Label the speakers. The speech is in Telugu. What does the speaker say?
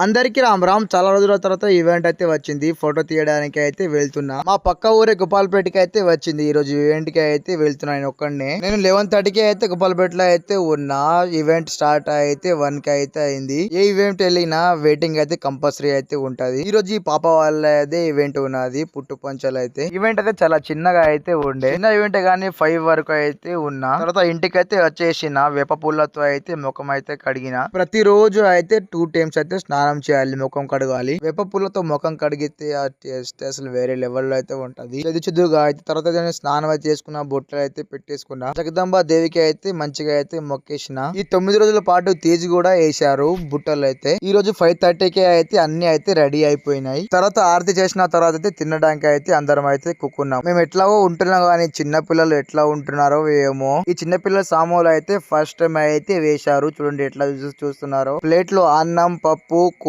Speaker 1: అందరికీ రామ్ రామ్. చాలా రోజుల తర్వాత ఈవెంట్ అయితే వచ్చింది. ఫోటో తీయడానికి అయితే వెళ్తున్నా. మా పక్క ఊరే గోపాల్పేటకి అయితే వచ్చింది. ఈ రోజు ఈవెంట్ కి అయితే వెళ్తున్నా నేను ఒక్కడినే. నేను 11:30కి అయితే గోపాల్పేటలో అయితే ఉన్నా. ఈవెంట్ స్టార్ట్ అయితే 1 కి అయితే అయింది. ఏ ఈవెంట్ వెళ్ళినా వెయిటింగ్ అయితే కంపల్సరీ అయితే ఉంటది. ఈ రోజు ఈ పాప వాళ్ళదే ఈవెంట్ ఉన్నది. పుట్టు పంచలు అయితే ఈవెంట్ అయితే చాలా చిన్నగా అయితే ఉండే. చిన్న ఈవెంట్ గానీ 5 వరకు అయితే ఉన్నా. తర్వాత ఇంటికి అయితే వచ్చేసిన వేప పూలతో అయితే ముఖం అయితే కడిగిన. ప్రతిరోజు అయితే 2 టైమ్స్ అయితే స్నానం చేయాలి, ముఖం కడగాలి. వేప పూలతో ముఖం కడిగితే ఆ టేస్ట్ అసలు వేరే లెవెల్లో అయితే ఉంటది. చెదుగా అయితే తర్వాత నేను స్నానం అయితే చేసుకున్న, బొట్లు అయితే పెట్టేసుకున్నా. జగదంబ దేవికి అయితే మంచిగా అయితే మొక్కేసిన. ఈ 9 రోజుల పాటు తేజ్ కూడా వేశారు బుట్టలు అయితే. ఈ రోజు 5:30కే అయితే అన్ని అయితే రెడీ అయిపోయినాయి. తర్వాత ఆరతి చేసిన తర్వాత అయితే తినడానికి అయితే అందరం అయితే కూకున్నాం. మేము ఎట్లాగో ఉంటున్నాం కానీ చిన్న పిల్లలు ఎట్లా ఉంటున్నారో ఏమో. ఈ చిన్న పిల్లల సామూలు అయితే ఫస్ట్ టైం అయితే వేశారు. చూడండి ఎట్లా చూస్తున్నారో. ప్లేట్ లో అన్నం, పప్పు,